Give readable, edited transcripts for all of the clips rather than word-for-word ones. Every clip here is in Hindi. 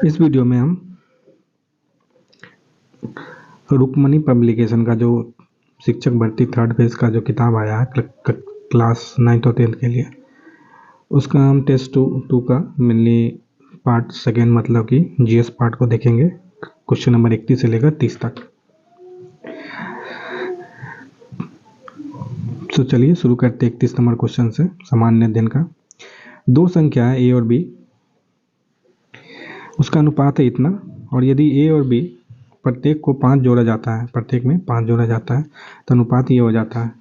इस वीडियो में हम रुक्मणी पब्लिकेशन का जो शिक्षक भर्ती थर्ड फेज का जो किताब आया है क्लास 9th और 10th के लिए, उसका हम टेस्ट टू का मेनली पार्ट सेकेंड मतलब कि जीएस पार्ट को देखेंगे, क्वेश्चन नंबर 31 से लेकर 30 तक। तो चलिए शुरू करते 31 नंबर क्वेश्चन से। सामान्य अध्ययन का दो संख्या है ए और बी, उसका अनुपात है इतना, और यदि ए और बी प्रत्येक को 5 जोड़ा जाता है, प्रत्येक में 5 जोड़ा जाता है तो अनुपात ये हो जाता है।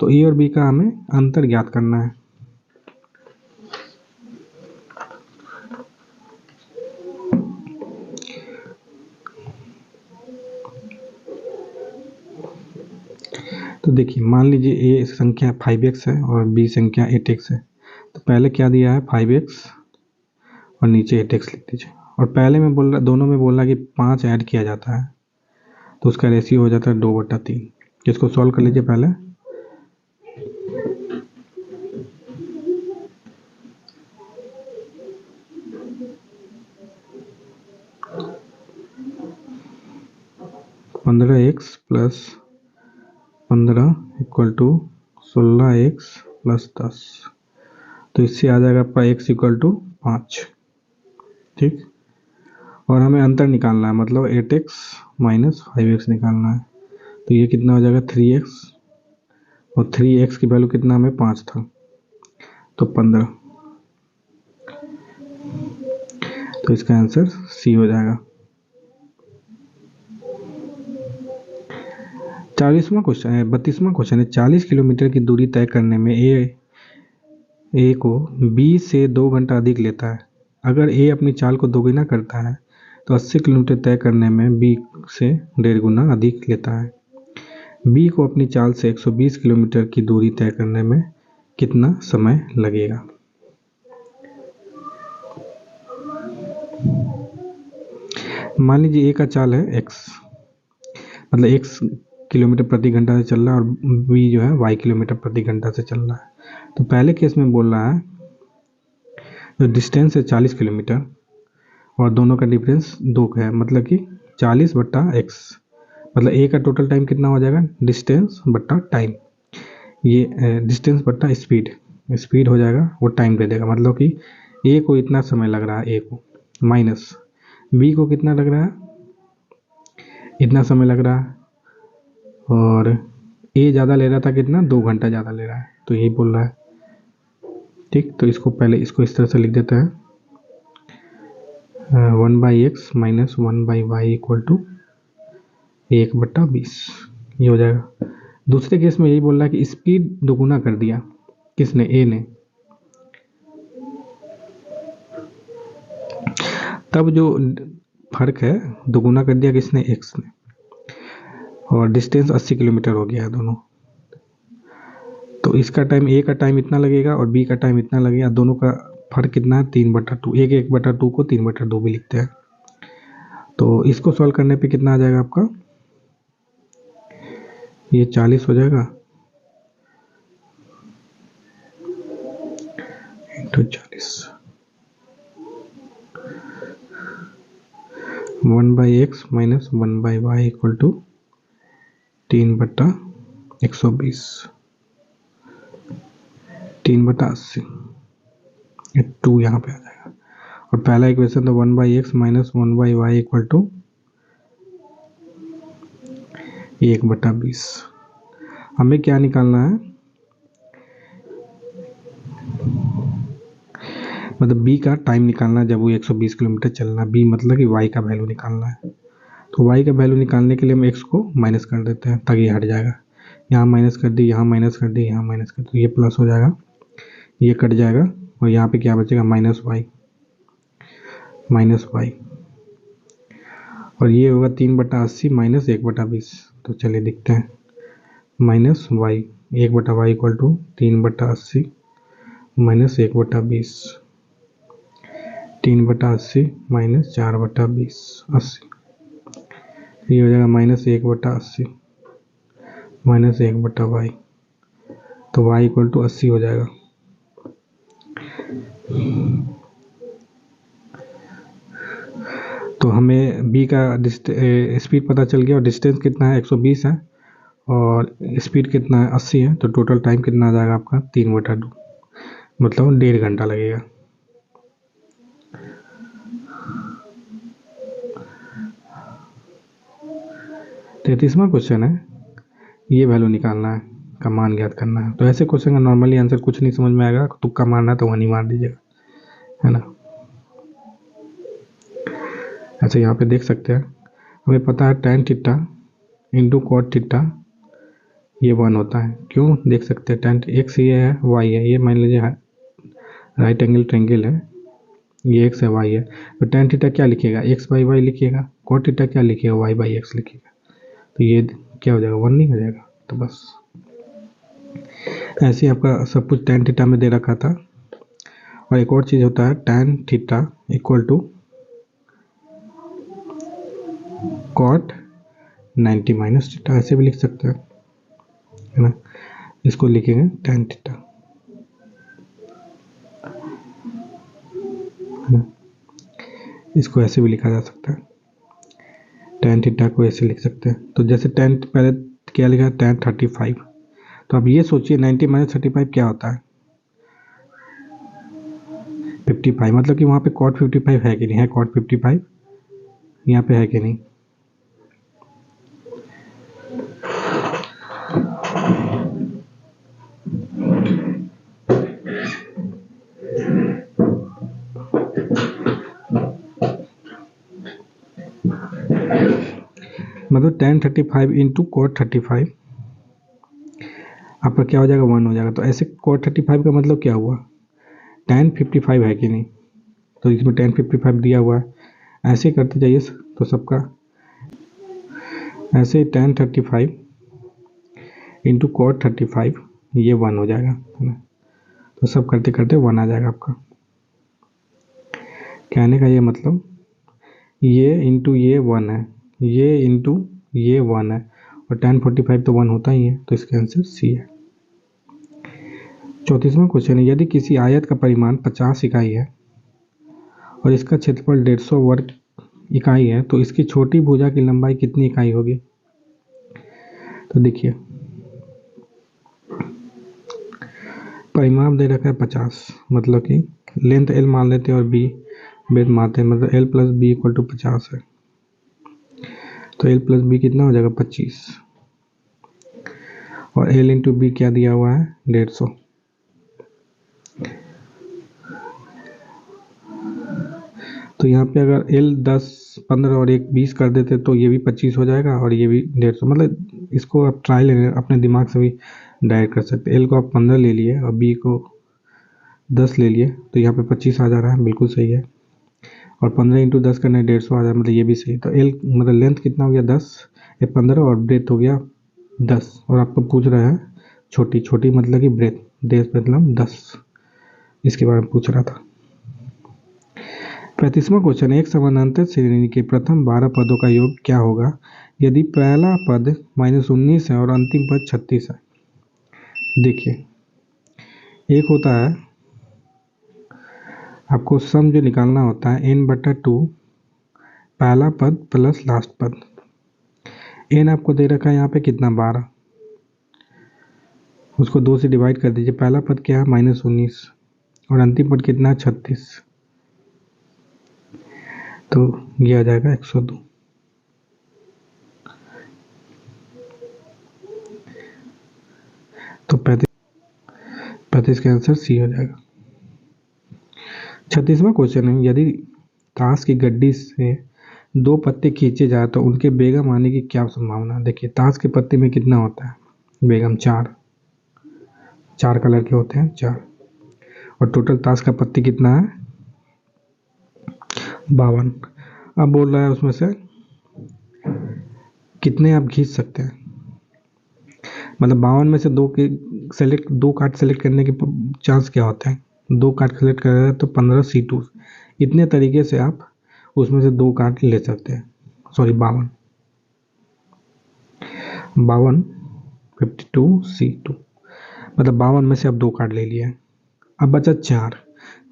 तो ए और बी का हमें अंतर ज्ञात करना है। तो देखिए, मान लीजिए ए संख्या 5x है और बी संख्या 8x है। तो पहले क्या दिया है 5x और नीचे 8x लिख दीजिए। और पहले में बोल रहा, दोनों में बोल रहा कि 5 ऐड किया जाता है तो उसका रेशियो हो जाता है 2/3। इसको सॉल्व कर लीजिए पहले। पंद्रह x plus 15 equal to 16x plus 10। तो इससे आ जाएगा आपका x इक्वल टू 5। ठीक, और हमें अंतर निकालना है, मतलब 8x माइनस 5x निकालना है। तो ये कितना हो जाएगा 3x, और 3x की वैल्यू कितना हमें 5 था, तो 15। तो इसका आंसर सी हो जाएगा। 32वां क्वेश्चन है 40 किलोमीटर की दूरी तय करने में ए को बी से 2 घंटा अधिक लेता है। अगर ए अपनी चाल को दोगुना करता है तो 80 किलोमीटर तय करने में बी से 1.5 गुना अधिक लेता है। बी को अपनी चाल से 120 किलोमीटर की दूरी तय करने में कितना समय लगेगा। मान लीजिए ए का चाल है x, मतलब x किलोमीटर प्रति घंटा से चल रहा है, और बी जो है y किलोमीटर प्रति घंटा से चल रहा है। तो पहले केस में बोल रहा है जो डिस्टेंस है 40 किलोमीटर और दोनों का डिफरेंस 2 का है, मतलब कि 40/x, मतलब ए का टोटल टाइम कितना हो जाएगा, डिस्टेंस बट्टा टाइम। ये डिस्टेंस बट्टा स्पीड हो जाएगा, वो टाइम दे देगा। मतलब कि ए को इतना समय लग रहा है, ए को, माइनस बी को कितना लग रहा है, इतना समय लग रहा है, और ए ज़्यादा ले रहा था, कितना 2 घंटा ज़्यादा ले रहा है, तो यही बोल रहा है। ठीक, तो इसको पहले इसको इस तरह से लिख देते हैं, 1/x minus 1/y equal to 1/20, ये हो जाएगा। दूसरे केस में यही बोल रहा है कि स्पीड दोगुना कर दिया, किसने, ए ने। तब जो फर्क है दोगुना कर दिया किसने, एक्स ने, और डिस्टेंस 80 किलोमीटर हो गया है दोनों। तो इसका टाइम, ए का टाइम इतना लगेगा और बी का टाइम इतना लगेगा, दोनों का फर्क कितना है 3/2। 1/2 को 3/2 भी लिखते हैं। तो इसको सॉल्व करने पे कितना आ जाएगा आपका, ये 40 हो जाएगा into 40, 1/x minus 1/y equal to 3/120, 3/80, 2 यहाँ पे आ जाएगा। और पहला इक्वेशन तो 1/x minus 1/y equal to 1/20। हमें क्या निकालना है, मतलब बी का टाइम निकालना है जब वो 120 किलोमीटर चलना। बी मतलब कि वाई का वैल्यू निकालना है। तो वाई का वैल्यू निकालने के लिए हम एक्स को माइनस कर देते हैं ताकि ये हट जाएगा। यहाँ माइनस कर दी, यहाँ माइनस कर दी, यहाँ माइनस कर दी, ये प्लस हो जाएगा, ये कट जाएगा, और यहाँ पे क्या बचेगा, माइनस वाई, और ये होगा 3/80 माइनस 1/20। तो चलिए दिखते हैं, minus y, 1/y equal to 3/80 minus 1/20, 3/80 minus 4/20, 80। ये हो जाएगा माइनस 1/80 माइनस 1/y, तो y इक्वल टू 80 हो जाएगा। तो हमें बी का स्पीड पता चल गया और डिस्टेंस कितना है 120 है और स्पीड कितना है 80 है। तो टोटल टाइम कितना आ जाएगा आपका 3/2, मतलब 1.5 घंटा लगेगा। तैंतीसवां क्वेश्चन है, ये वैल्यू निकालना है, का मान ज्ञात करना है। तो ऐसे क्वेश्चन का नॉर्मली आंसर कुछ नहीं समझ में आएगा, तुक्का मारना है तो वहीं मार दीजिएगा, है ना। अच्छा यहाँ पे देख सकते हैं, हमें पता है tan theta into cot theta ये 1 होता है। क्यों, देख सकते हैं tan x ये है, y है, ये मान लीजिए राइट एंगल ट्रायंगल है, ये x है y है। तो tan थीटा क्या लिखिएगा, x/y लिखिएगा, कॉट थीटा क्या लिखिएगा, y/x लिखिएगा। तो ये क्या हो जाएगा, 1 नहीं हो जाएगा। तो बस ऐसे ही आपका सब कुछ tan थीटा में दे रखा था। और एक और चीज़ होता है tan theta equal to cot 90 minus theta, ऐसे भी लिख सकते हैं, है ना। इसको लिखेंगे tan थीटा, है ना। इसको ऐसे भी लिखा जा सकता है, tan थीटा को ऐसे लिख सकते हैं। तो जैसे tan पहले क्या लिखा, tan 35। तो अब ये सोचिए 90 माइनस 35 क्या होता है, 55। मतलब कि वहाँ पे cot 55 है कि नहीं, है cot 55 यहाँ पे है कि नहीं। मतलब tan 35 इंटू कॉट 35 आपका क्या हो जाएगा, 1 हो जाएगा। तो ऐसे cot 35 का मतलब क्या हुआ, tan 55 है कि नहीं। तो इसमें tan 55 दिया हुआ है, ऐसे करते जाइए तो सबका ऐसे tan 35 इंटू कॉट 35 ये 1 हो जाएगा, है ना। तो सब करते करते 1 आ जाएगा आपका। कहने का ये मतलब ये इंटू ये 1 है, ये इंटू ये 1 है, और tan 45 तो 1 होता ही है। तो इसका आंसर सी है। 34वां क्वेश्चन है, यदि किसी आयत का परिमाण 50 इकाई है और इसका क्षेत्रफल 150 वर्ग इकाई है, तो इसकी छोटी भुजा की लंबाई कितनी इकाई होगी। तो देखिए परिमाण दे रखा है 50, मतलब कि लेंथ l मान लेते हैं और b ब्रेथ मारते हैं, मतलब l plus b equal to 50 है। तो l प्लस बी कितना हो जाएगा 25, और l इंटू बी क्या दिया हुआ है 150। तो यहाँ पे अगर l 10 15 और 1 20 कर देते तो ये भी 25 हो जाएगा और ये भी 150। मतलब इसको आप ट्राई अपने दिमाग से भी डायरेक्ट कर सकते हैं। l को आप 15 ले लिए और b को 10 ले लिए, तो यहाँ पे 25 आ जा रहा है, बिल्कुल सही है। और 15 इंटू 10 करना 150 आ जा रहा है, मतलब ये भी सही। तो l मतलब लेंथ कितना हो गया 10, ये 15 और ब्रेथ हो गया 10। और आपको पूछ रहा है छोटी, छोटी मतलब कि ब्रेथ मतलब 10, इसके बारे में पूछ रहा था। 35वां क्वेश्चन, एक समानांतर श्रेणी के प्रथम 12 पदों का योग क्या होगा यदि पहला पद -19 है और अंतिम पद 36 है। देखिए एक होता है आपको सम जो निकालना होता है n/2 पहला पद प्लस लास्ट पद। n आपको दे रखा है यहाँ पे कितना 12, उसको 2 से डिवाइड कर दीजिए। पहला पद क्या है -19 और अंतिम पद कितना है 36, तो ये आ जाएगा 102। तो 35 का आंसर सी हो जाएगा। 36वां क्वेश्चन है, यदि ताश की गड्डी से 2 पत्ते खींचे जाए तो उनके बेगम आने की क्या संभावना। देखिए ताश के पत्ते में कितना होता है बेगम, 4 कलर के होते हैं 4, और टोटल ताश का पत्ती कितना है 52। अब बोल रहा है उसमें से कितने आप खींच सकते हैं, मतलब 52 में से 2 कार्ड सेलेक्ट करने के चांस क्या होते हैं, 2 कार्ड सेलेक्ट कर रहे हैं तो 15 C2। इतने तरीके से आप उसमें से 2 कार्ड ले सकते हैं। सॉरी 52 52 C2, मतलब 52 में से आप 2 कार्ड ले लिए। अब बचा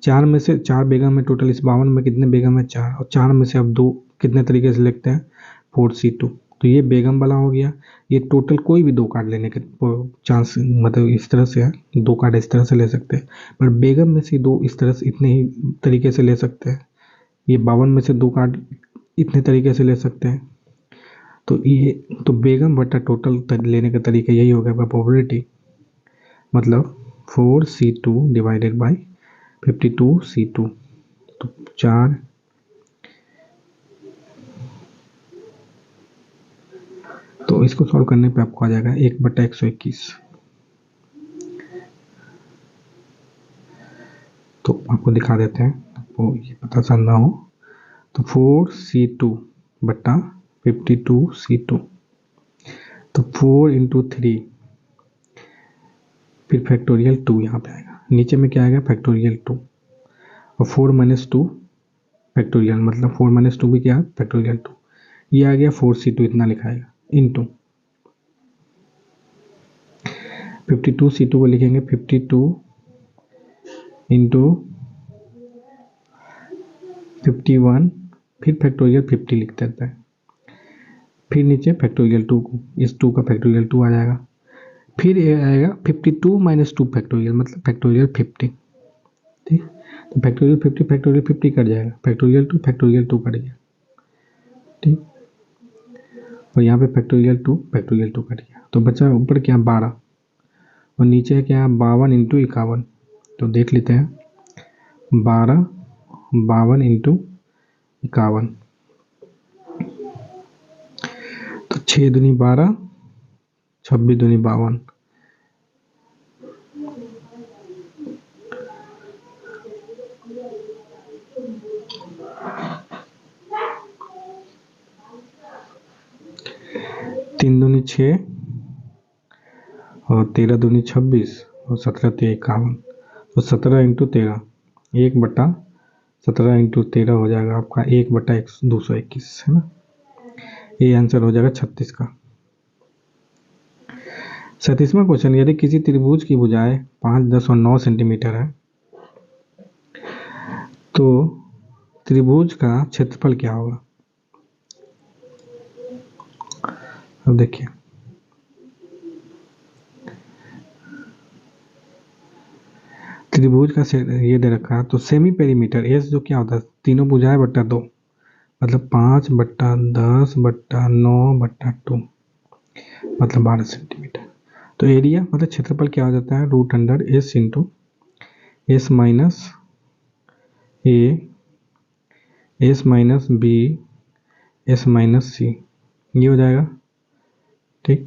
4 में से 4 बेगम में, टोटल इस 52 में कितने बेगम है 4, और 4 में से अब 2 कितने तरीके से लिखते हैं 4C2। तो ये बेगम वाला हो गया। ये टोटल कोई भी 2 कार्ड लेने के चांस मतलब इस तरह से है, 2 कार्ड इस तरह से ले सकते हैं, पर बेगम में से 2 इस तरह से इतने ही तरीके से ले सकते हैं। ये 52 में से 2 कार्ड इतने तरीके से ले सकते हैं। तो ये तो बेगम बटा टोटल लेने का तरीका यही होगा प्रोबेबिलिटी, मतलब 4C2 डिवाइडेड बाई 52C2। तो 4 तो इसको सॉल्व करने पे आपको आ जाएगा 1/121। तो आपको दिखा देते हैं, आपको ये पता चल ना हो तो 4C2 बटा 52C2, तो 4 इंटू 3 फिर फैक्टोरियल 2 यहाँ पे आएगा, नीचे में क्या आएगा फैक्टोरियल 2 और 4 माइनस 2 फैक्टोरियल, मतलब 4 माइनस 2 भी क्या है फैक्टोरियल 2। ये आ गया 4C2 इतना लिखाएगा इंटू 52C2 को लिखेंगे 52 इंटू 51 फिर फैक्टोरियल 50 लिख देते हैं, फिर नीचे फैक्टोरियल 2 को, इस 2 का फैक्टोरियल 2 आ जाएगा, फिर ये आएगा 52 माइनस 2 फैक्टोरियल मतलब फैक्टोरियल 50। ठीक, तो फैक्टोरियल 50 कट जाएगा, फैक्टोरियल 2 कट गया। ठीक, और यहाँ पे फैक्टोरियल 2 कट गया, तो बचा ऊपर क्या 12 और नीचे क्या है 52 इंटू 51। तो देख लेते हैं 52 इंटू 51, तो 6 दूनी 12, 26 दूनी 52, तीन दूनी 6 और 13 दूनी 26 और 17 ते 51, तो 17 इंटू 13 1/17 इंटू 13 हो जाएगा आपका 1/221 है ना। ये आंसर हो जाएगा 36 का। 37वां क्वेश्चन, यदि किसी त्रिभुज की भुजाएं 5, 10 और 9 सेंटीमीटर है तो त्रिभुज का क्षेत्रफल क्या होगा। अब देखिए त्रिभुज का ये दे रखा है, तो सेमी पेरीमीटर एस जो क्या होता है तीनों भुजाएं बट्टा 2 मतलब 5/10/9/2 मतलब 12 सेंटीमीटर। तो एरिया मतलब क्षेत्रफल क्या हो जाता है √S into s minus a s minus b s minus c, ये हो जाएगा। ठीक,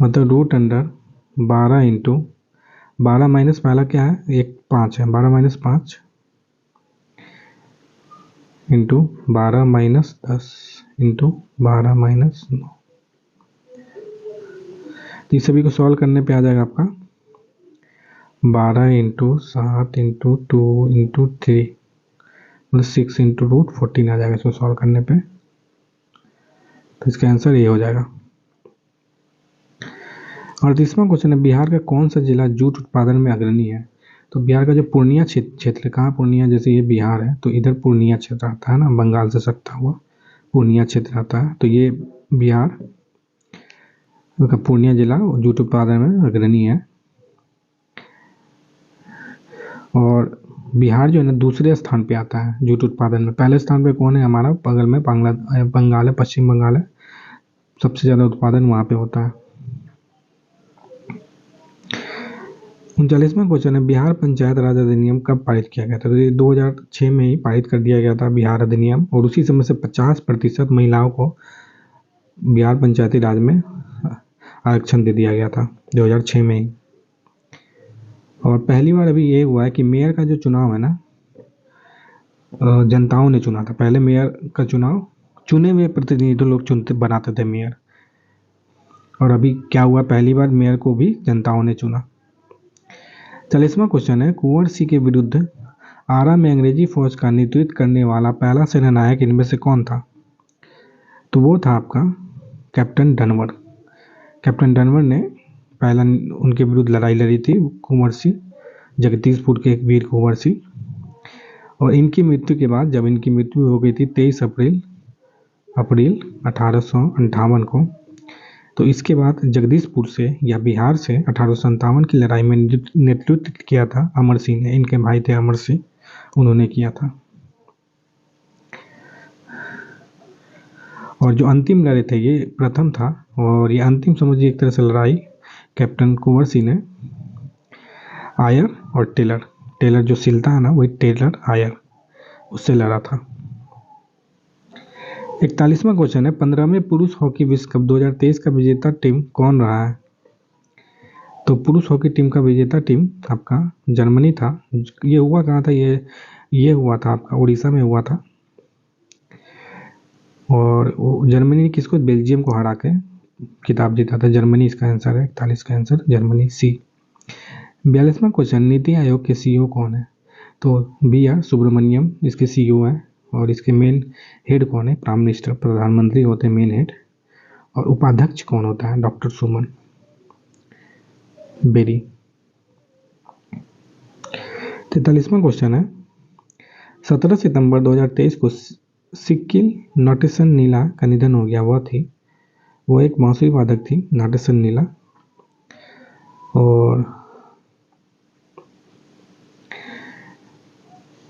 मतलब √12 इंटू 12 माइनस पहला क्या है 5 है, 12 minus 5 into 12 minus 10 into 12 minus 9। तो इस सभी को सॉल्व करने पे आ जाएगा आपका 12 इंटू 7 इंटू 2 इंटू 3 मतलब 6 इंटू √14 आ जाएगा इसको सॉल्व करने पे। तो इसका आंसर ये हो जाएगा। 38वां क्वेश्चन है, बिहार का कौन सा जिला जूट उत्पादन में अग्रणी है। तो बिहार का जो पूर्णिया क्षेत्र, कहाँ पूर्णिया, जैसे ये बिहार है तो इधर पूर्णिया क्षेत्र आता है ना, बंगाल से सटता हुआ पूर्णिया क्षेत्र आता है, तो ये बिहार का पूर्णिया जिला जूट उत्पादन में अग्रणी है। और बिहार जो है ना दूसरे स्थान पे आता है जूट उत्पादन में, पहले स्थान पे कौन है हमारा बगल में बंगाल है, पश्चिम बंगाल है, सबसे ज़्यादा उत्पादन वहाँ पे होता है। 39वां क्वेश्चन है, बिहार पंचायत राज अधिनियम कब पारित किया गया था। तो ये 2006 में ही पारित कर दिया गया था बिहार अधिनियम, और उसी समय से 50% महिलाओं को बिहार पंचायती राज में आरक्षण दे दिया गया था 2006 में ही। और पहली बार अभी ये हुआ है कि मेयर का जो चुनाव है ना जनताओं ने चुना था। पहले मेयर का चुनाव चुने हुए प्रतिनिधि लोग बनाते थे मेयर, और अभी क्या हुआ पहली बार मेयर को भी जनताओं ने चुना। 40वां क्वेश्चन है, कुंवर सिंह के विरुद्ध आरा में अंग्रेजी फौज का नेतृत्व करने वाला पहला सेनानायक इनमें से कौन था। तो वो था आपका कैप्टन डनवर। कैप्टन डनवर ने पहला उनके विरुद्ध लड़ाई लड़ी थी कुंवर सिंह, जगदीशपुर के एक वीर कुंवर सिंह, और इनकी मृत्यु के बाद, जब इनकी मृत्यु हो गई थी 23 अप्रैल अप्रैल 1858 को, तो इसके बाद जगदीशपुर से या बिहार से 1857 की लड़ाई में नेतृत्व किया था अमर सिंह ने। इनके भाई थे अमर सिंह, उन्होंने किया था। और जो अंतिम लड़े थे ये प्रथम था, और ये अंतिम समझिए एक तरह से लड़ाई कैप्टन कुंवर सिंह ने आयर और टेलर, टेलर जो सिलता है ना वही टेलर आयर, उससे लड़ा था। 41वां क्वेश्चन है, 15वें पुरुष हॉकी विश्व कप 2023 का विजेता टीम कौन रहा है? तो पुरुष हॉकी टीम का विजेता टीम आपका जर्मनी था। ये हुआ कहाँ था? ये हुआ था आपका उड़ीसा में हुआ था। और जर्मनी ने किसको? बेल्जियम को हरा के खिताब जीता था। जर्मनी इसका आंसर है, 41 का आंसर जर्मनी, सी। 42वां क्वेश्चन, नीति आयोग के सीईओ कौन है? तो बी आर सुब्रमण्यम इसके सीईओ हैं। और इसके मेन हेड कौन है? प्राइम मिनिस्टर, प्रधानमंत्री होते हैं मेन हेड। और उपाध्यक्ष कौन होता है? डॉक्टर सुमन बेरी। 43वां क्वेश्चन है, 17 सितंबर 2023 को सिक्किल नटेशन नीला का निधन हो गया। वो एक बांसुरी वादक थी, नटेशन नीला। और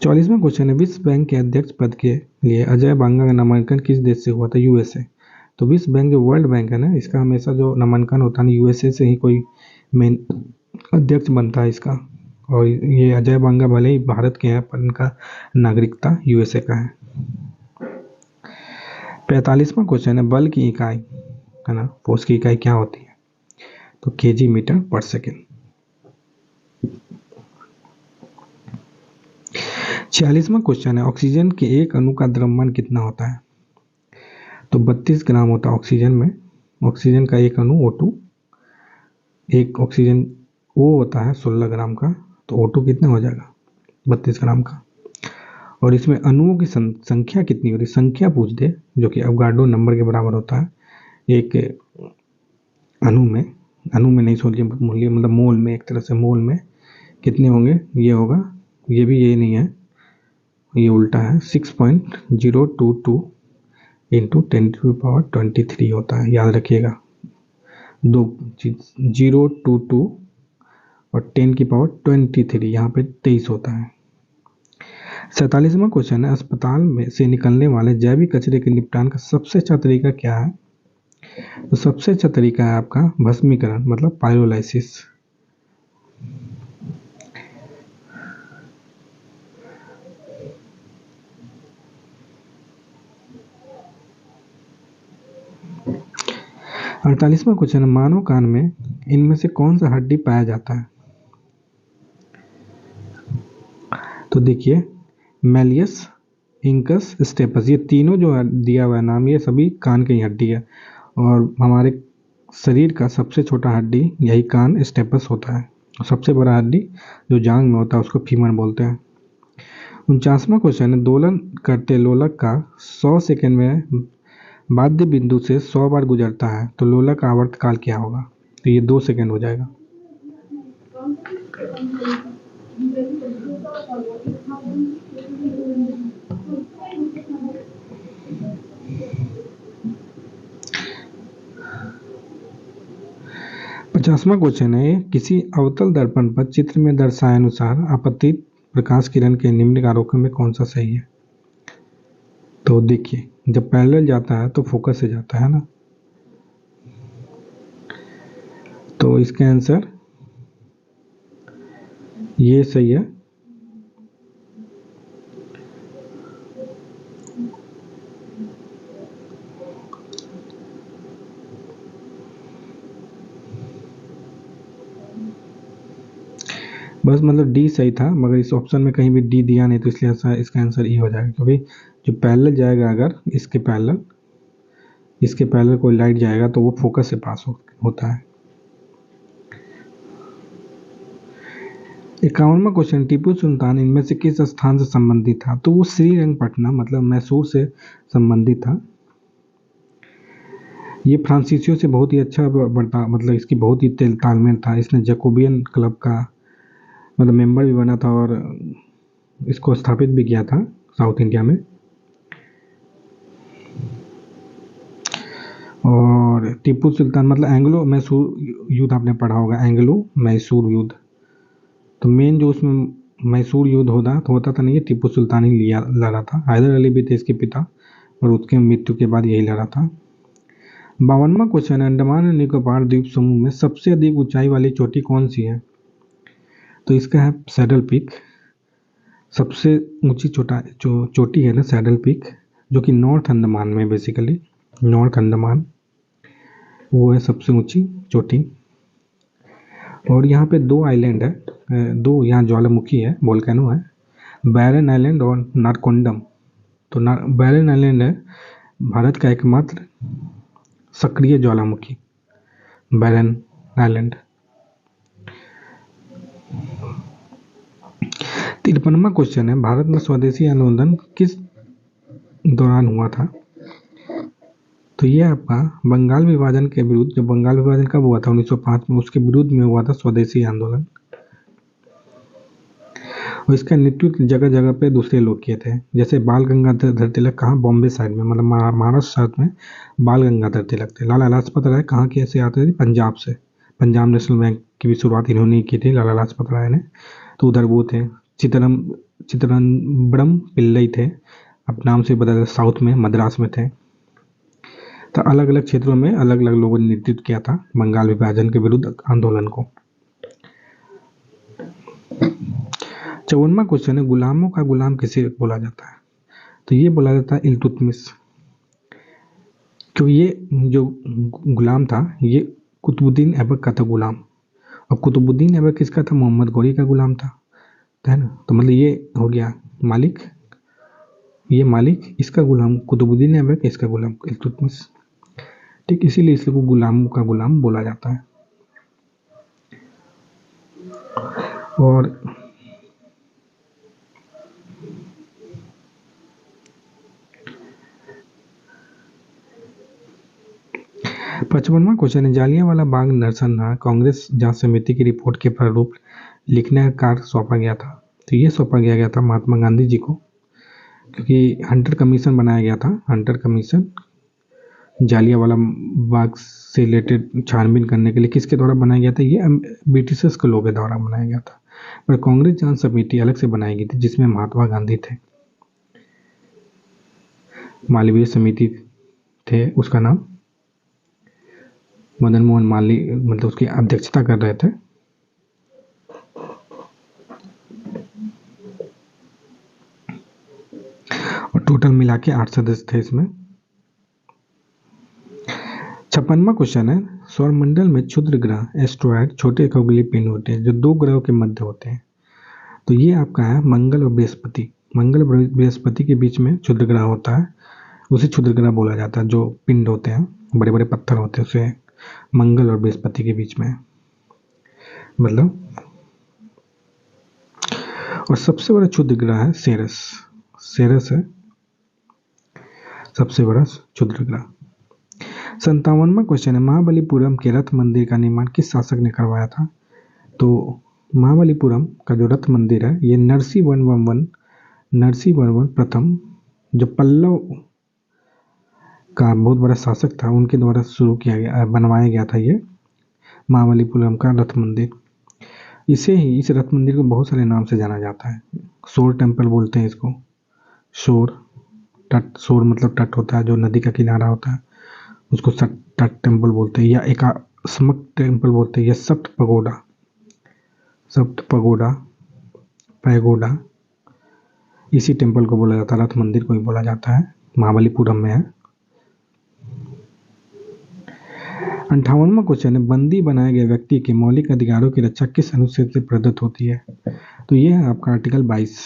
44वां क्वेश्चन है, विश्व बैंक के अध्यक्ष पद के लिए अजय बांगा का नामांकन किस देश से हुआ था? यूएसए। तो विश्व बैंक जो वर्ल्ड बैंक है ना, इसका हमेशा जो नामांकन होता है ना, यूएसए से ही कोई मेन अध्यक्ष बनता है इसका। और ये अजय बांगा भले ही भारत के हैं, पर इनका नागरिकता यूएसए का है। 45वां क्वेश्चन है, बल की इकाई है ना, फोर्स की इकाई क्या होती है? तो केजी मीटर पर सेकेंड। 46वां क्वेश्चन है, ऑक्सीजन के एक अणु का द्रव्यमान कितना होता है? तो 32 ग्राम होता है ऑक्सीजन में। ऑक्सीजन का एक अणु O2, एक ऑक्सीजन O होता है 16 ग्राम का, तो O2 कितना हो जाएगा? 32 ग्राम का। और इसमें अणुओं की संख्या कितनी हो रही? संख्या पूछ दे, जो कि अवगाड्रो नंबर के बराबर होता है। एक अणु में नहीं सोचिए, मूल्य मतलब मोल में, एक तरह से मोल में कितने होंगे? ये होगा, ये भी ये नहीं है, ये उल्टा है, 6.022 इंटू 10⁻23 होता है, याद रखिएगा। 022 और 10⁻23, यहाँ पे 23 होता है। 47वां क्वेश्चन है, अस्पताल में से निकलने वाले जैविक कचरे के निपटान का सबसे अच्छा तरीका क्या है? तो सबसे अच्छा तरीका है आपका भस्मीकरण, मतलब पायरोलाइसिस। अड़तालीसवां क्वेश्चन, मानव कान में इनमें से कौन सा हड्डी पाया जाता है? तो देखिए, मैलियस, इंकस, स्टेपस, ये तीनों जो दिया हुआ है नाम, ये सभी कान की हड्डी है। और हमारे शरीर का सबसे छोटा हड्डी यही कान स्टेपस होता है। और सबसे बड़ा हड्डी जो जांग में होता है उसको फीमर बोलते हैं। 49वां क्वेश्चन है, दोलन करते लोलक का 100 सेकेंड में बाध्य बिंदु से 100 बार गुजरता है, तो लोलक का आवर्तकाल क्या होगा? तो ये 2 सेकेंड हो जाएगा। पचासवां क्वेश्चन है, किसी अवतल दर्पण पर चित्र में दर्शाए अनुसार आपतित प्रकाश किरण के निम्न आरोपों में कौन सा सही है? तो देखिए, जब पैरेलल जाता है तो फोकस से जाता है ना, तो इसका आंसर ये सही है। बस मतलब डी सही था, मगर इस ऑप्शन में कहीं भी डी दिया नहीं, तो इसलिए इसका आंसर ई हो जाएगा। क्योंकि जो पैरेलल जाएगा, अगर इसके पैरेलल कोई लाइट जाएगा तो वो फोकस से पास होता है। 51वां क्वेश्चन, टीपू सुल्तान इनमें से किस स्थान से संबंधित था? तो वो श्रीरंगपट्टनम, मतलब मैसूर से संबंधित था। ये फ्रांसीसियों से बहुत ही अच्छा बढ़ता, मतलब इसकी बहुत ही तालमेल था। इसने जैकोबियन क्लब का मतलब मेंबर भी बना था, और इसको स्थापित भी किया था साउथ इंडिया में। और टीपू सुल्तान मतलब एंग्लो मैसूर युद्ध आपने पढ़ा होगा, एंग्लो मैसूर युद्ध। तो मेन जो उसमें मैसूर युद्ध होता था नहीं, ये टीपू सुल्तान ही लड़ा था। हैदर अली भी थे इसके पिता, और उसके मृत्यु के बाद यही लड़ा था। 52वां क्वेश्चन है, अंडमान और निकोबार द्वीप समूह में सबसे अधिक ऊंचाई वाली चोटी कौन सी है? तो इसका है सैडल पीक। सबसे ऊंची चोटी है ना सैडल पीक, जो कि नॉर्थ अंडमान में, बेसिकली नॉर्थ अंडमान, वो है सबसे ऊंची चोटी। और यहाँ पे दो आइलैंड है, दो यहाँ ज्वालामुखी है, वोल्केनो है, बैरन आइलैंड और नारकोंडम। तो बैरन आइलैंड है भारत का एकमात्र सक्रिय ज्वालामुखी, बैरन आइलैंड। 53वां क्वेश्चन है, भारत में स्वदेशी आंदोलन किस दौरान हुआ था? तो ये आपका बंगाल विभाजन के विरुद्ध, जब बंगाल विभाजन कब हुआ था 1905 में, उसके विरुद्ध में हुआ था स्वदेशी आंदोलन। और इसका नेतृत्व जगह जगह पे दूसरे लोग किए थे, जैसे बाल गंगाधर तिलक कहाँ, बॉम्बे साइड में, मतलब महाराष्ट्र साइड में बाल गंगाधर तिलक थे। लाला लाजपत राय कहाँ के से आते थे? पंजाब से। पंजाब नेशनल बैंक की भी शुरुआत इन्होंने ही की थी, लाला लाजपत राय ने। तो उधर वो थे। चिदम्बरम पिल्लई थे, अब नाम से बदल साउथ में मद्रास में थे। तो अलग अलग क्षेत्रों में अलग अलग लोगों ने नेतृत्व किया था बंगाल विभाजन के विरुद्ध आंदोलन को। 54वां क्वेश्चन है, गुलामों का गुलाम किसे बोला जाता है? तो ये बोला जाता है इल्तुतमिश, क्योंकि ये जो गुलाम था ये कुतुबुद्दीन ऐबक का था गुलाम। और कुतुबुद्दीन ऐबक किसका था? मोहम्मद गौरी का गुलाम था, है ना। तो मतलब ये हो गया मालिक, ये मालिक, इसका गुलाम कुतुबुद्दीन ऐबक, इसका गुलाम इल्तुतमिश। ठीक, इसीलिए इसको गुलामों का गुलाम बोला जाता है। और 55वां क्वेश्चन है, जालियांवाला बाग नरसंहार कांग्रेस जांच समिति की रिपोर्ट के प्रारूप लिखने का कार्य सौंपा गया था? तो ये सौंपा गया था महात्मा गांधी जी को, क्योंकि हंटर कमीशन बनाया गया था। हंटर कमीशन जालियांवाला बाग से रिलेटेड छानबीन करने के लिए किसके द्वारा बनाया गया था? ये ब्रिटिशर्स के लोगों के द्वारा बनाया गया था। पर कांग्रेस जांच समिति अलग से बनाई गई थी, जिसमें महात्मा गांधी थे, मालवीय समिति थे, उसका नाम मदन मोहन मालवीय, मतलब उसकी अध्यक्षता कर रहे थे। और टोटल मिला के 8 सदस्य थे इसमें। 56वां क्वेश्चन है, सौरमंडल में क्षुद्र ग्रह एस्ट्रॉयड छोटे खगोलीय पिंड होते हैं जो दो ग्रहों के मध्य होते हैं। तो ये आपका है मंगल और बृहस्पति। मंगल और बृहस्पति के बीच में क्षुद्र ग्रह होता है, उसे क्षुद्र ग्रह बोला जाता है। जो पिंड होते हैं, बड़े बड़े पत्थर होते हैं, उसे मंगल और बृहस्पति के बीच में, मतलब। और सबसे बड़ा क्षुद्र ग्रह है सेरस। सेरस है सबसे बड़ा क्षुद्र ग्रह। 57वां क्वेश्चन है, महाबलीपुरम के रथ मंदिर का निर्माण किस शासक ने करवाया था? तो महाबलीपुरम का जो रथ मंदिर है, ये नरसिंहवर्मन प्रथम, जो पल्लव का बहुत बड़ा शासक था, उनके द्वारा शुरू किया गया, बनवाया गया था ये महाबलीपुरम का रथ मंदिर। इस रथ मंदिर को बहुत सारे नाम से जाना जाता है। शोर टेम्पल बोलते हैं इसको, शोर तट, शोर मतलब तट होता है, जो नदी का किनारा होता है, उसको तट टेम्पल बोलते हैं, या एक स्मक टेम्पल बोलते हैं, या सप्त पैगोडा, इसी टेम्पल को बोला जाता है, रथ मंदिर को ही बोला जाता है, महाबलीपुरम में है। 58वां क्वेश्चन है, बंदी बनाए गए व्यक्ति के मौलिक अधिकारों की रक्षा किस अनुच्छेद से प्रदत्त होती है? तो ये है आपका आर्टिकल 22,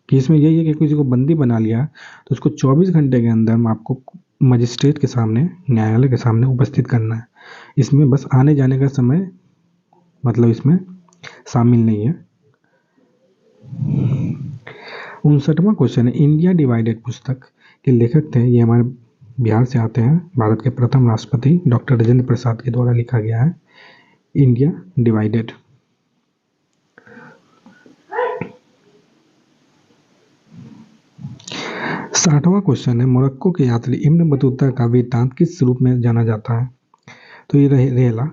कि इसमें यही है कि किसी को बंदी बना लिया तो उसको 24 घंटे के अंदर में आपको मजिस्ट्रेट के सामने, न्यायालय के सामने उपस्थित करना है। इसमें बस आने जाने का समय मतलब इसमें शामिल नहीं है। 59वां क्वेश्चन है, इंडिया डिवाइडेड पुस्तक के लेखक थे, ये हमारे बिहार से आते हैं, भारत के प्रथम राष्ट्रपति डॉक्टर राजेंद्र प्रसाद के द्वारा लिखा गया है इंडिया डिवाइडेड। 60वां क्वेश्चन है, मोरक्को के यात्री इब्न बतूता का वृत्तांत किस रूप में जाना जाता है? तो ये रेला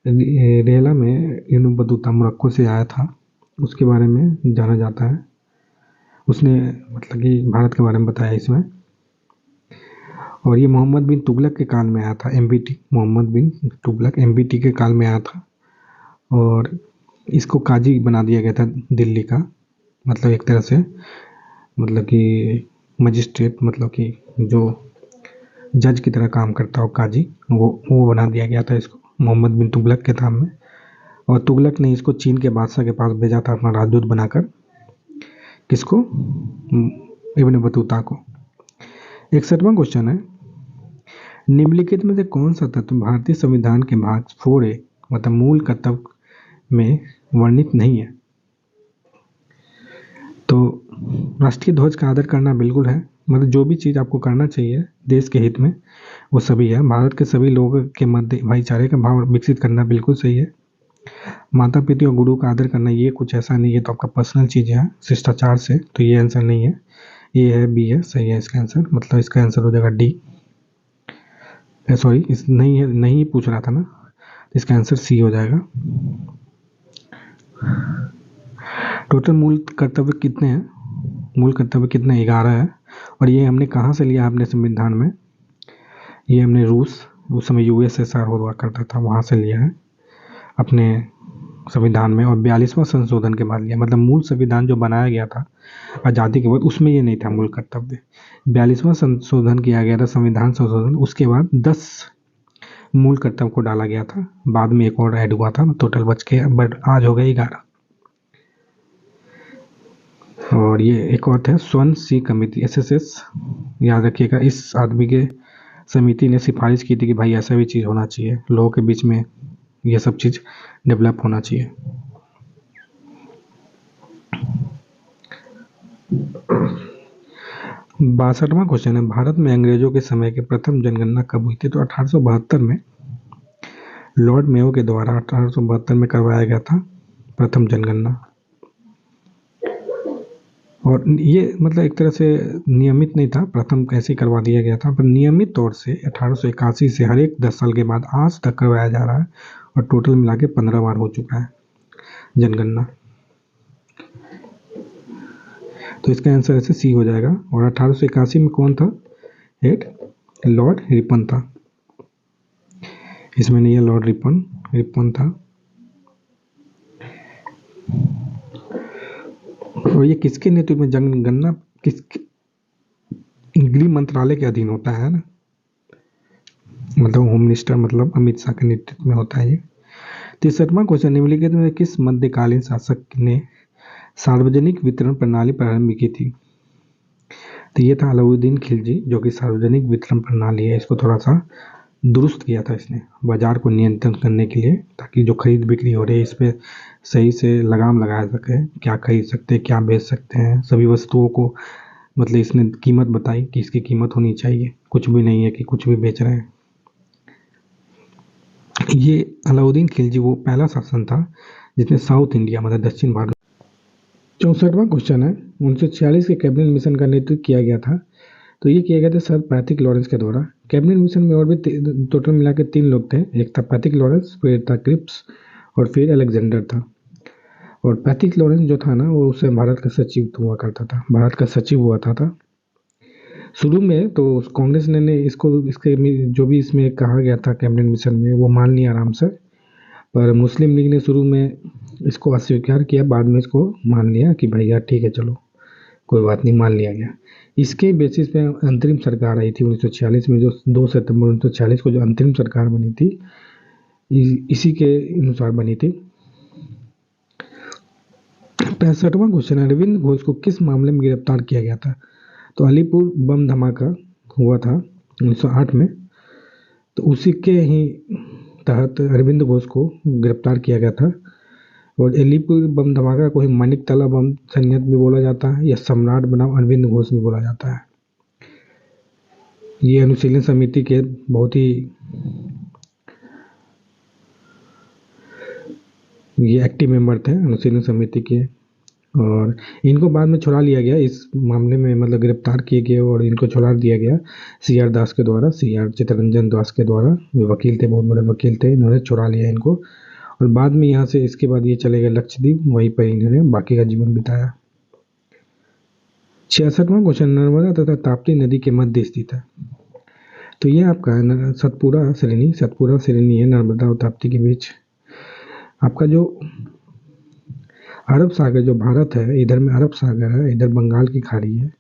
रेला में इब्न बतूता मोरक्को से आया था, उसके बारे में जाना जाता है। उसने मतलब कि भारत के बारे में बताया इसमें। और ये मोहम्मद बिन तुगलक के काल में आया था, एमबीटी मोहम्मद बिन तुगलक एमबीटी के काल में आया था। और इसको काजी बना दिया गया था दिल्ली का, मतलब एक तरह से मतलब कि मजिस्ट्रेट, मतलब कि जो जज की तरह काम करता हो काजी, वो बना दिया गया था इसको मोहम्मद बिन तुगलक के नाम में। और तुगलक ने इसको चीन के बादशाह के पास भेजा था अपना राजदूत बनाकर। किसको? इब्न बतूता को। 61वां क्वेश्चन है, निम्नलिखित में से कौन सा तत्व भारतीय संविधान के भाग 4A मतलब मूल कर्तव्य में वर्णित नहीं है? तो राष्ट्रीय ध्वज का आदर करना बिल्कुल है, मतलब जो भी चीज़ आपको करना चाहिए देश के हित में वो सभी है। भारत के सभी लोगों के मध्य भाईचारे का भाव विकसित करना बिल्कुल सही है। माता पिता और गुरु का आदर करना ये कुछ ऐसा नहीं है, तो आपका पर्सनल चीज़ है शिष्टाचार से, तो ये आंसर नहीं है, ये है बी है, सही है इसका आंसर। मतलब इसका आंसर हो जाएगा डी। सॉरी, इस नहीं है, नहीं पूछ रहा था ना, इसका आंसर सी हो जाएगा। टोटल मूल कर्तव्य कितने हैं? मूल कर्तव्य कितने? 11 है। और ये हमने कहाँ से लिया है अपने संविधान में? ये हमने रूस, उस समय यूएसएसआर हुआ करता था, वहाँ से लिया है अपने संविधान में। और 42वां संशोधन के बाद लिया, मतलब मूल संविधान जो बनाया गया था आज़ादी के बाद उसमें ये नहीं था मूल कर्तव्य। 42वां संशोधन किया गया था, संविधान संशोधन, उसके बाद 10 मूल कर्तव्य को डाला गया था, बाद में एक और ऐड हुआ था, टोटल बच के बट आज हो गए 11। और ये एक और था स्वर्ण सी कमेटी, एसएसएस, याद रखिएगा। इस आदमी के समिति ने सिफारिश की थी कि भाई ऐसा भी चीज़ होना चाहिए, लोगों के बीच में ये सब चीज़ डेवलप होना चाहिए। बासठवां क्वेश्चन है, भारत में अंग्रेजों के समय की प्रथम जनगणना कब हुई थी? तो 1872 में लॉर्ड मेयो के द्वारा 1872 में करवाया गया था प्रथम जनगणना। और ये मतलब एक तरह से नियमित नहीं था, प्रथम कैसे करवा दिया गया था, पर नियमित तौर से 1881 से हर एक 10 साल के बाद आज तक करवाया जा रहा है। और टोटल मिला के 15 बार हो चुका है जनगणना। तो इसका आंसर ऐसे सी हो जाएगा। और 1881 में कौन था हेड? लॉर्ड रिपन था। इसमें नहीं है, लॉर्ड रिपन था। और ये किसके नेतृत्व में जनगणना, किसके? गृह मंत्रालय के अधीन होता है ना, मतलब होम मिनिस्टर, मतलब अमित शाह के नेतृत्व में होता है ये। 63वां क्वेश्चन, निम्नलिखित में किस मध्यकालीन शासक ने सार्वजनिक वितरण प्रणाली प्रारंभ की थी? तो ये था अलाउद्दीन खिलजी, जो कि सार्वजनिक वितरण प्रणाली है इसको थोड़ा सा दुरुस्त किया था इसने, बाजार को नियंत्रण करने के लिए, ताकि जो खरीद बिक्री हो रही है इस पर सही से लगाम लगाया सके, क्या खरीद सकते हैं क्या बेच सकते हैं, सभी वस्तुओं को मतलब इसने कीमत बताई कि इसकी कीमत होनी चाहिए, कुछ भी नहीं है कि कुछ भी बेच रहे हैं। ये अलाउद्दीन खिलजी वो पहला शासन था जिसने साउथ इंडिया मतलब दक्षिण भारत। 64वां क्वेश्चन है, 1946 के कैबिनेट मिशन का नेतृत्व किया गया था। तो ये किया गया था सर पैट्रिक लॉरेंस के द्वारा। कैबिनेट मिशन में और भी टोटल मिला के 3 लोग थे, एक था पैट्रिक लॉरेंस, फिर था क्रिप्स और फिर अलेक्जेंडर था। और पैट्रिक लॉरेंस जो था ना, वो उससे भारत का सचिव हुआ करता था, भारत का सचिव हुआ था। शुरू में तो कांग्रेस ने इसको इसके जो भी इसमें कहा गया था कैबिनेट मिशन में वो मान लिया आराम से, पर मुस्लिम लीग ने शुरू में इसको अस्वीकार किया, बाद में इसको मान लिया कि भैया ठीक है चलो कोई बात नहीं, मान लिया गया। इसके बेसिस पे अंतरिम सरकार आई थी 1946 में, जो 2 सितंबर 1946 को जो अंतरिम सरकार बनी थी इसी के अनुसार बनी थी। 65वां क्वेश्चन, अरविंद घोष को किस मामले में गिरफ्तार किया गया था? तो अलीपुर बम धमाका हुआ था 1908 में, तो उसी के ही तहत अरविंद घोष को गिरफ्तार किया गया था। और अलीपुर बम धमाका को ही मानिकतला बम संयंत्र भी बोला जाता है, या सम्राट बनाम अरविंद घोष भी बोला जाता है। ये अनुशीलन समिति के बहुत ही ये एक्टिव मेंबर थे अनुशीलन समिति के, और इनको बाद में छुड़ा लिया गया इस मामले में, मतलब गिरफ्तार किए गए और इनको छुड़ा दिया गया CR दास के द्वारा, CR चित्तरंजन दास के द्वारा। जो वकील थे, बहुत बड़े वकील थे, इन्होंने छुड़ा लिया इनको। और बाद में यहाँ से इसके बाद ये चले गए लक्षद्वीप, वहीं पर इन्होंने बाकी का जीवन बिताया। 66वां क्वेश्चन, नर्मदा तथा ताप्ती नदी के मध्य स्थित है। तो ये आपका है सतपुरा श्रेणी है नर्मदा और ताप्ती के बीच। आपका जो अरब सागर, जो भारत है, इधर में अरब सागर है, इधर बंगाल की खाड़ी है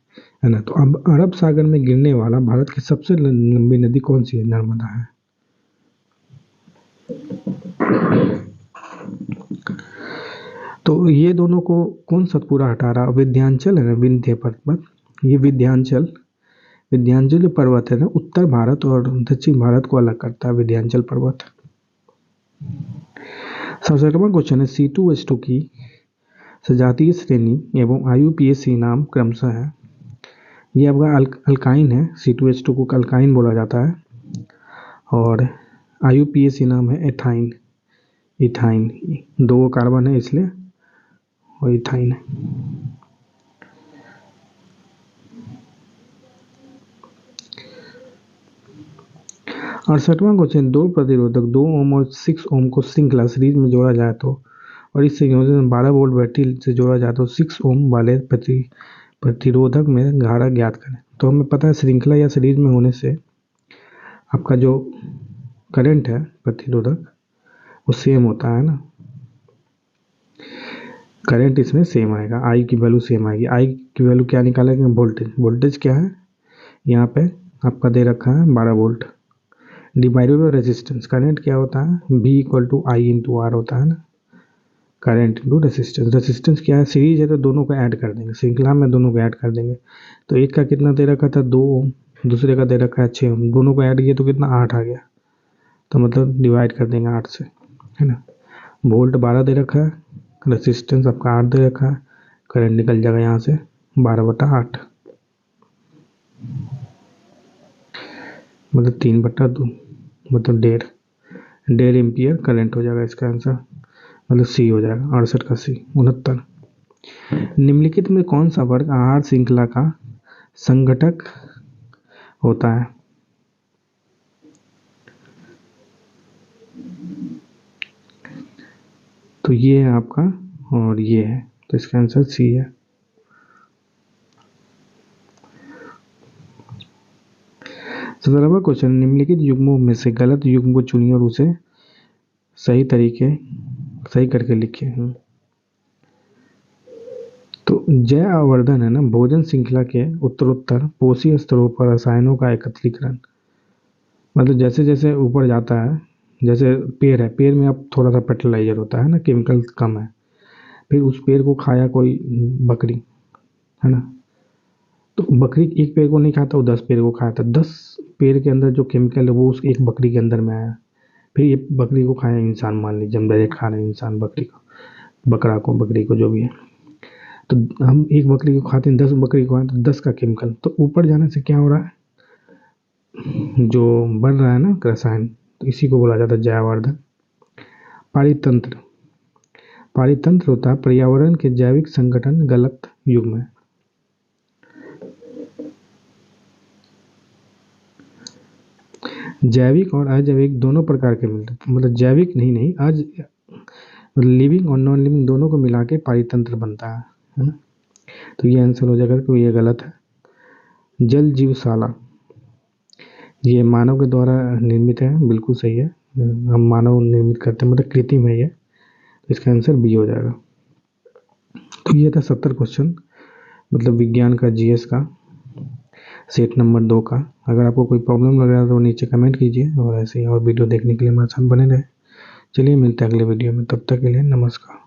ना। तो अब अरब सागर में गिरने वाला भारत की सबसे लंबी नदी कौन सी है? नर्मदा है। तो ये दोनों को कौन सतपुरा हटा रहा? विंध्याचल है ना, विंध्य पर्वत। ये विंध्याचल जो पर्वत है ना, उत्तर भारत और दक्षिण भारत को अलग करता है विंध्याचल पर्वत। 67वां क्वेश्चन है, C2H2 की सजातीय श्रेणी एवं IUPAC नाम क्रमशः है। ये आपका अल्काइन है, C2H2 को अल्काइन बोला जाता है। और IUPAC नाम है इथाइन। दो कार्बन है इसलिए, और इथाइन है। और 68वां क्वेश्चन, दो प्रतिरोधक 2 ओम और 6 ओम को श्रृंखला सीरीज में जोड़ा जाए तो, और इस संयोजन में 12 वोल्ट बैटरी से जोड़ा जाए तो 6 ओम वाले प्रतिरोधक में धारा ज्ञात करें। तो हमें पता है श्रृंखला या सीरीज में होने से आपका जो करंट है प्रतिरोधक वो सेम होता है ना, करंट इसमें सेम आएगा, आई की वैल्यू सेम आएगी। आई की वैल्यू क्या निकालेंगे? वोल्टेज क्या है यहाँ पे आपका दे रखा है 12 volt, divided by resistance. Current क्या होता है? V = I × R होता है ना, करंट इंटू रेजिस्टेंस। रेजिस्टेंस क्या है? सीरीज है तो दोनों को ऐड कर देंगे, श्रृंखला में दोनों को ऐड कर देंगे। तो एक का कितना दे रखा था? 2 ओम, दूसरे का दे रखा है 6 ओम, दोनों को ऐड किया तो कितना? 8 आ गया। तो मतलब डिवाइड कर देंगे 8 से, है ना। वोल्ट 12 दे रखा है, रेजिस्टेंस आपका 8 दे रखा है, करंट निकल जाएगा यहाँ से 12/8, मतलब 3/2, मतलब 1.5 एम्पियर करंट हो जाएगा इसका आंसर, मतलब सी हो जाएगा 68 का C। 69, निम्नलिखित में कौन सा वर्ग आहार श्रृंखला का संघटक होता है? तो ये है आपका, और ये है, तो इसका आंसर C है। 17वां क्वेश्चन, निम्नलिखित युग्मों में से गलत युग्म को चुनिए और उसे सही करके लिखिए। तो जैव आवर्धन है ना, भोजन श्रृंखला के उत्तरोत्तर पोषी स्तरों पर रसायनों का एकत्रीकरण। मतलब जैसे जैसे ऊपर जाता है, जैसे पेड़ है, पेड़ में अब थोड़ा सा फर्टिलाइजर होता है ना, केमिकल कम है, फिर उस पेड़ को खाया कोई बकरी, है ना, तो बकरी एक पेड़ को नहीं खाता, वो 10 पेड़ को खाया था। 10 पेड़ के अंदर जो केमिकल है वो उस एक बकरी के अंदर में आया, फिर ये बकरी को खाया इंसान, मान लीजिए हम डायरेक्ट खा रहे हैं इंसान बकरी को जो भी है। तो हम एक बकरी को खाते हैं, 10 बकरी को खाते हैं, तो 10 का केमिकल, तो ऊपर जाने से क्या हो रहा है? जो बढ़ रहा है ना रसायन, तो इसी को बोला जाता है जैवावर्धन। पारितंत्र होता है पर्यावरण के जैविक संगठन गलत युग्म है। जैविक और अजैविक दोनों प्रकार के मिलते हैं, मतलब जैविक नहीं लिविंग और नॉन लिविंग दोनों को मिला के पारितंत्र बनता है ना। तो ये आंसर हो जाएगा, तो ये गलत है। जल जीवशाला ये मानव के द्वारा निर्मित है, बिल्कुल सही है, हम मानव निर्मित करते हैं, मतलब कृत्रिम है ये, तो इसका आंसर B हो जाएगा। तो ये था 70 क्वेश्चन, मतलब विज्ञान का GS का सेट नंबर 2 का। अगर आपको कोई प्रॉब्लम लग रहा है तो नीचे कमेंट कीजिए, और ऐसे ही और वीडियो देखने के लिए हमारे साथ बने रहे। चलिए मिलते हैं अगले वीडियो में, तब तक के लिए नमस्कार।